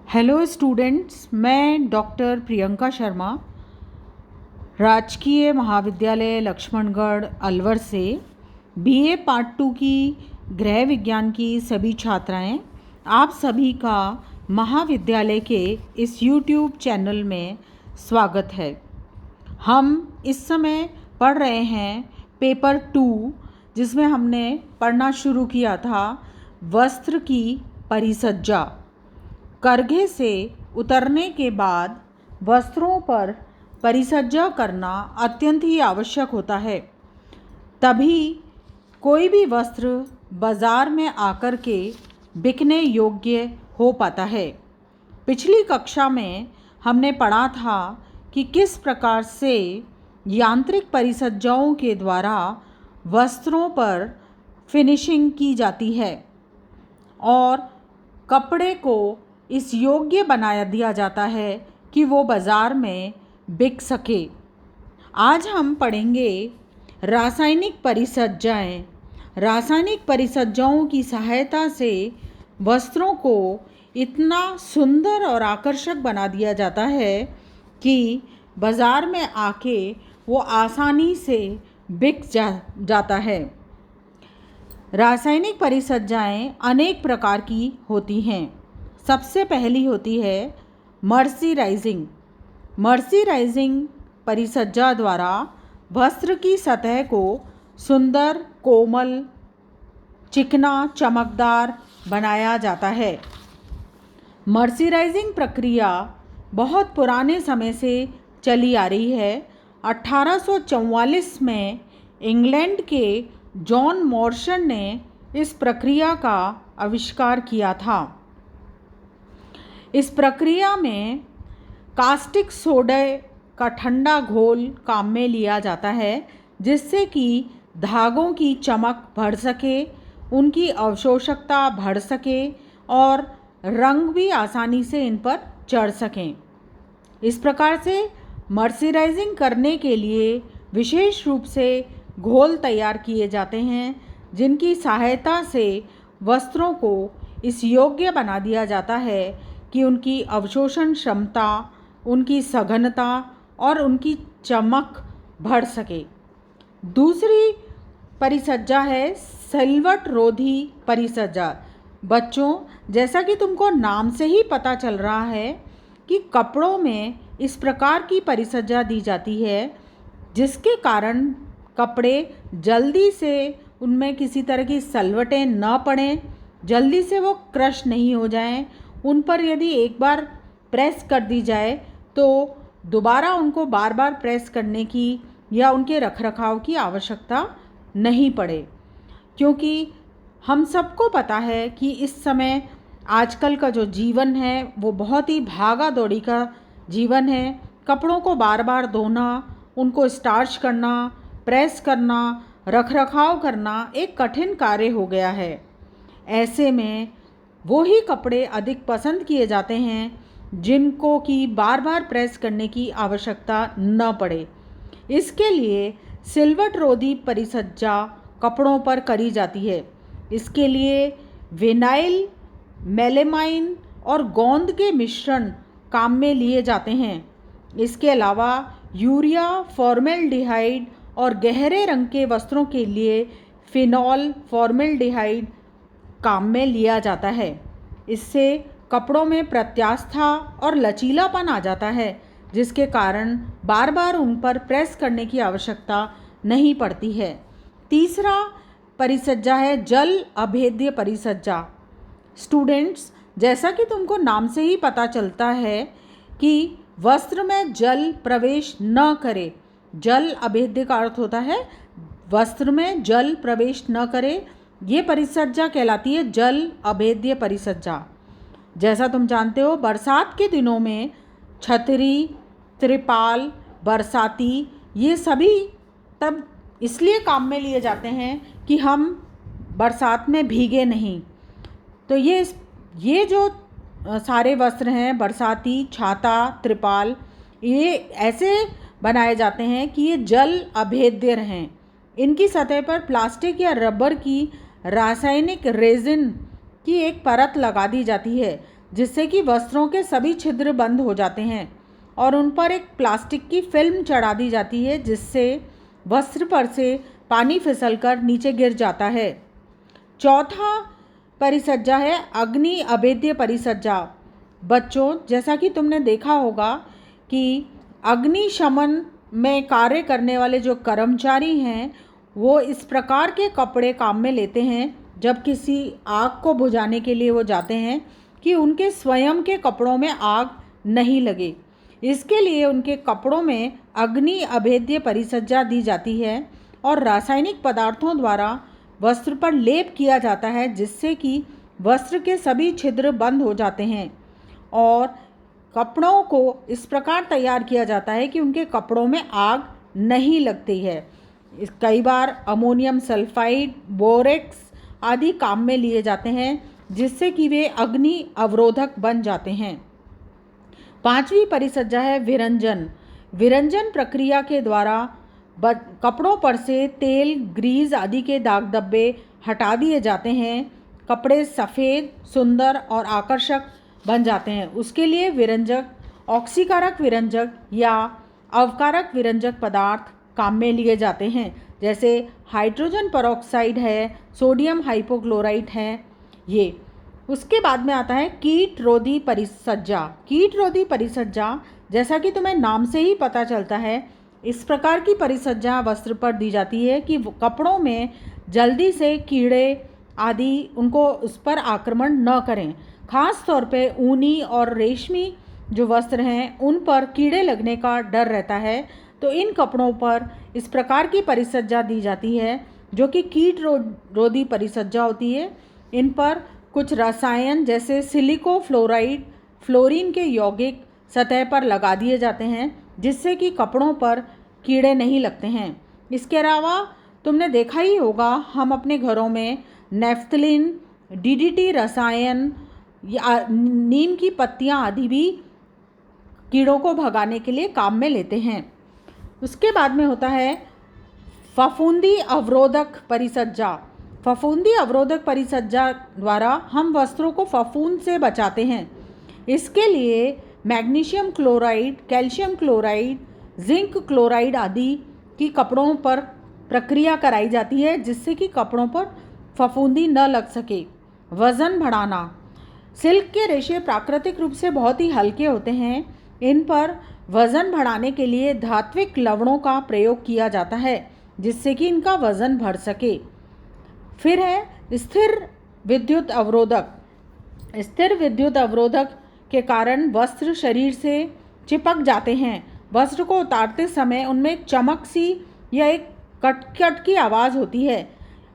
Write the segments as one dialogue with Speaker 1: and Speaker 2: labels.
Speaker 1: Hello students, मैं doctor Priyanka Sharma राजकीय महाविद्यालय लक्ष्मणगढ़ अलवर से बीए पार्ट 2 की गृह विज्ञान की सभी छात्राएं आप सभी का महाविद्यालय के इस यूट्यूब चैनल में स्वागत है। हम इस समय पढ़ रहे हैं पेपर 2, जिसमें हमने पढ़ना शुरू किया था वस्त्र की परिसज्जा। करघे से उतरने के बाद वस्त्रों पर परिसज्जा करना अत्यंत ही आवश्यक होता है, तभी कोई भी वस्त्र बाज़ार में आकर के बिकने योग्य हो पाता है। पिछली कक्षा में हमने पढ़ा था कि किस प्रकार से यांत्रिक परिसज्जाओं के द्वारा वस्त्रों पर फिनिशिंग की जाती है और कपड़े को इस योग्य बनाया दिया जाता है कि वो बाज़ार में बिक सके। आज हम पढ़ेंगे रासायनिक परिसज्जाएं। रासायनिक परिसज्जाओं की सहायता से वस्त्रों को इतना सुंदर और आकर्षक बना दिया जाता है कि बाज़ार में आके वो आसानी से बिक जाता है। रासायनिक परिसज्जाएं अनेक प्रकार की होती हैं। सबसे पहली होती है मर्सराइजिंग। मर्सराइजिंग परिसज्जा द्वारा वस्त्र की सतह को सुंदर, कोमल, चिकना, चमकदार बनाया जाता है। मर्सराइजिंग प्रक्रिया बहुत पुराने समय से चली आ रही है। 1844 में इंग्लैंड के जॉन मॉर्सन ने इस प्रक्रिया का आविष्कार किया था। इस प्रक्रिया में कास्टिक सोडा का ठंडा घोल काम में लिया जाता है, जिससे कि धागों की चमक बढ़ सके, उनकी अवशोषकता बढ़ सके और रंग भी आसानी से इन पर चढ़ सकें। इस प्रकार से मर्सराइजिंग करने के लिए विशेष रूप से घोल तैयार किए जाते हैं, जिनकी सहायता से वस्त्रों को इस योग्य बना दिया जाता है कि उनकी अवशोषण क्षमता, उनकी सघनता और उनकी चमक बढ़ सके। दूसरी परिसज्जा है सिलवट रोधी परिसज्जा। बच्चों, जैसा कि तुमको नाम से ही पता चल रहा है कि कपड़ों में इस प्रकार की परिसज्जा दी जाती है, जिसके कारण कपड़े जल्दी से उनमें किसी तरह की सलवटें न पड़ें, जल्दी से वो क्रश नहीं हो जाएं। उन पर यदि एक बार प्रेस कर दी जाए तो दोबारा उनको बार बार प्रेस करने की या उनके रखरखाव की आवश्यकता नहीं पड़े, क्योंकि हम सबको पता है कि इस समय आजकल का जो जीवन है वो बहुत ही भागा दौड़ी का जीवन है। कपड़ों को बार बार धोना, उनको स्टार्च करना, प्रेस करना, रखरखाव करना एक कठिन कार्य हो गया है। ऐसे में वो ही कपड़े अधिक पसंद किए जाते हैं जिनको कि बार बार प्रेस करने की आवश्यकता न पड़े। इसके लिए सिलवट रोधी परिसज्जा कपड़ों पर करी जाती है। इसके लिए विनाइल, मेलामाइन और गोंद के मिश्रण काम में लिए जाते हैं। इसके अलावा यूरिया, फॉर्मेल्डिहाइड और गहरे रंग के वस्त्रों के लिए फिनॉल फॉर्मेल्डिहाइड काम में लिया जाता है। इससे कपड़ों में प्रत्यास्था और लचीलापन आ जाता है, जिसके कारण बार बार उन पर प्रेस करने की आवश्यकता नहीं पड़ती है। तीसरा परिसज्जा है जल अभेद्य परिसज्जा। स्टूडेंट्स, जैसा कि तुमको नाम से ही पता चलता है कि वस्त्र में जल प्रवेश न करे। जल अभेद्य का अर्थ होता है वस्त्र में जल प्रवेश न करे। ये परिसज्जा कहलाती है जल अभेद्य परिसज्जा। जैसा तुम जानते हो, बरसात के दिनों में छतरी, त्रिपाल, बरसाती ये सभी तब इसलिए काम में लिए जाते हैं कि हम बरसात में भीगे नहीं। तो ये जो सारे वस्त्र हैं, बरसाती, छाता, त्रिपाल, ये ऐसे बनाए जाते हैं कि ये जल अभेद्य रहें। इनकी सतह पर प्लास्टिक या रबर की रासायनिक रेजिन की एक परत लगा दी जाती है, जिससे कि वस्त्रों के सभी छिद्र बंद हो जाते हैं और उन पर एक प्लास्टिक की फिल्म चढ़ा दी जाती है, जिससे वस्त्र पर से पानी फिसलकर नीचे गिर जाता है। चौथा परिसज्जा है अग्नि अभेद्य परिसज्जा। बच्चों, जैसा कि तुमने देखा होगा कि अग्निशमन में कार्य करने वाले जो कर्मचारी हैं वो इस प्रकार के कपड़े काम में लेते हैं जब किसी आग को बुझाने के लिए वो जाते हैं कि उनके स्वयं के कपड़ों में आग नहीं लगे। इसके लिए उनके कपड़ों में अग्नि अभेद्य परिसज्जा दी जाती है और रासायनिक पदार्थों द्वारा वस्त्र पर लेप किया जाता है, जिससे कि वस्त्र के सभी छिद्र बंद हो जाते हैं और कपड़ों को इस प्रकार तैयार किया जाता है कि उनके कपड़ों में आग नहीं लगती है। कई बार अमोनियम सल्फाइड, बोरेक्स आदि काम में लिए जाते हैं, जिससे कि वे अग्नि अवरोधक बन जाते हैं। पांचवी परिसज्जा है विरंजन। विरंजन प्रक्रिया के द्वारा कपड़ों पर से तेल, ग्रीस आदि के दाग धब्बे हटा दिए जाते हैं। कपड़े सफ़ेद, सुंदर और आकर्षक बन जाते हैं। उसके लिए विरंजक, ऑक्सीकारक विरंजक या अवकारक विरंजक पदार्थ काम में लिए जाते हैं, जैसे हाइड्रोजन परऑक्साइड है, सोडियम हाइपोक्लोराइट है ये। उसके बाद में आता है कीट रोधी परिसज्जा। कीट रोधी परिसज्जा, जैसा कि तुम्हें नाम से ही पता चलता है, इस प्रकार की परिसज्जा वस्त्र पर दी जाती है कि कपड़ों में जल्दी से कीड़े आदि उनको उस पर आक्रमण न करें। खास तौर पे ऊनी और रेशमी जो वस्त्र हैं उन पर कीड़े लगने का डर रहता है, तो इन कपड़ों पर इस प्रकार की परिसज्जा दी जाती है जो कि कीट रोधी परिसज्जा होती है। इन पर कुछ रसायन जैसे सिलिको फ्लोराइड, फ्लोरीन के यौगिक सतह पर लगा दिए जाते हैं, जिससे कि कपड़ों पर कीड़े नहीं लगते हैं। इसके अलावा तुमने देखा ही होगा, हम अपने घरों में नेफ्थलीन, डीडीटी रसायन या नीम की पत्तियां आदि भी कीड़ों को भगाने के लिए काम में लेते हैं। उसके बाद में होता है फफूंदी अवरोधक परिसज्जा। फफूंदी अवरोधक परिसज्जा द्वारा हम वस्त्रों को फफूंद से बचाते हैं। इसके लिए magnesium chloride, calcium chloride, zinc chloride आदि की कपड़ों पर प्रक्रिया कराई जाती है, जिससे कि कपड़ों पर फफूंदी न लग सके। वज़न बढ़ाना। सिल्क के रेशे प्राकृतिक रूप से बहुत ही हल्के होते हैं। इन पर वज़न बढ़ाने के लिए धात्विक लवणों का प्रयोग किया जाता है, जिससे कि इनका वज़न बढ़ सके। फिर है स्थिर विद्युत अवरोधक। स्थिर विद्युत अवरोधक के कारण वस्त्र शरीर से चिपक जाते हैं। वस्त्र को उतारते समय उनमें एक चमक सी या एक कट की आवाज़ होती है,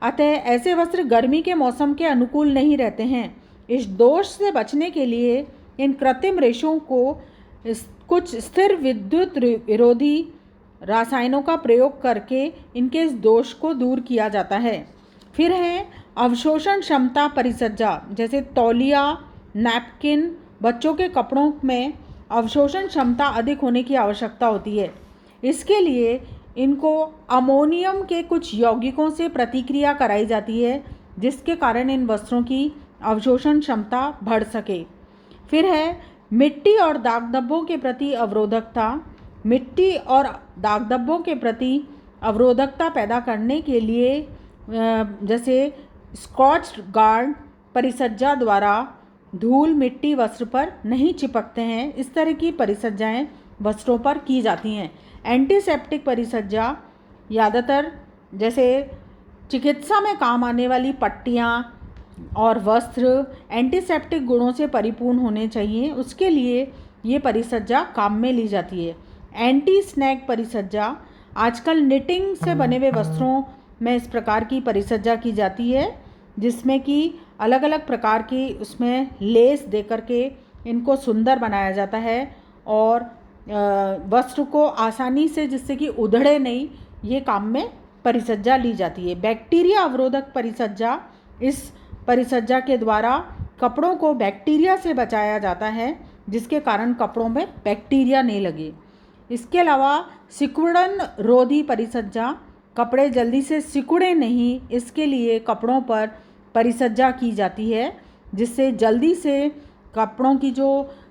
Speaker 1: अतः ऐसे वस्त्र गर्मी के मौसम के अनुकूल नहीं रहते हैं। इस दोष से बचने के लिए इन कृत्रिम रेशों को कुछ स्थिर विद्युत विरोधी रसायनों का प्रयोग करके इनके इस दोष को दूर किया जाता है। फिर है अवशोषण क्षमता परिसज्जा, जैसे तौलिया, नैपकिन। बच्चों के कपड़ों में अवशोषण क्षमता अधिक होने की आवश्यकता होती है। इसके लिए इनको अमोनियम के कुछ यौगिकों से प्रतिक्रिया कराई जाती है, जिसके कारण इन वस्त्रों की अवशोषण क्षमता बढ़ सके। फिर है मिट्टी और दाग धब्बों के प्रति अवरोधकता। मिट्टी और दाग धब्बों के प्रति अवरोधकता पैदा करने के लिए जैसे स्कॉच गार्ड परिसज्जा द्वारा धूल, मिट्टी वस्त्र पर नहीं चिपकते हैं। इस तरह की परिसज्जाएं वस्त्रों पर की जाती हैं। एंटीसेप्टिक परिसज्जा, ज़्यादातर जैसे चिकित्सा में काम आने वाली पट्टियाँ और वस्त्र एंटीसेप्टिक गुणों से परिपूर्ण होने चाहिए, उसके लिए ये परिसज्जा काम में ली जाती है। एंटी स्नैग परिसज्जा, आजकल निटिंग से बने हुए वस्त्रों में इस प्रकार की परिसज्जा की जाती है, जिसमें कि अलग अलग प्रकार की उसमें लेस दे करके इनको सुंदर बनाया जाता है और वस्त्र को आसानी से, जिससे कि उधड़े नहीं, ये काम में परिसज्जा ली जाती है। बैक्टीरिया अवरोधक परिसज्जा, इस परिसज्जा के द्वारा कपड़ों को बैक्टीरिया से बचाया जाता है, जिसके कारण कपड़ों में बैक्टीरिया नहीं लगे। इसके अलावा सिकुड़न रोधी परिसज्जा, कपड़े जल्दी से सिकुड़े नहीं, इसके लिए कपड़ों पर परिसज्जा की जाती है, जिससे जल्दी से कपड़ों की जो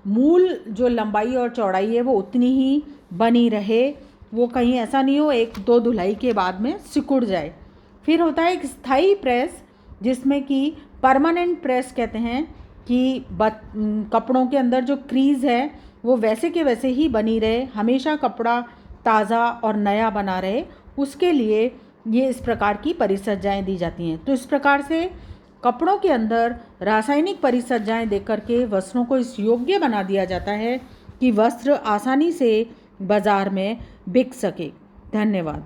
Speaker 1: मूल जो लंबाई और चौड़ाई है वो उतनी ही बनी रहे, वो कहीं ऐसा नहीं हो एक दो धुलाई के बाद में सिकुड़ जाए। फिर होता है एक स्थायी प्रेस, जिसमें कि परमानेंट प्रेस कहते हैं कि कपड़ों के अंदर जो क्रीज़ है वो वैसे के वैसे ही बनी रहे, हमेशा कपड़ा ताज़ा और नया बना रहे, उसके लिए ये इस प्रकार की परिसज्जाएं दी जाती हैं। तो इस प्रकार से कपड़ों के अंदर रासायनिक परिसज्जाएं देकर के वस्त्रों को इस योग्य बना दिया जाता है कि वस्त्र आसानी से बाज़ार में बिक सके। धन्यवाद।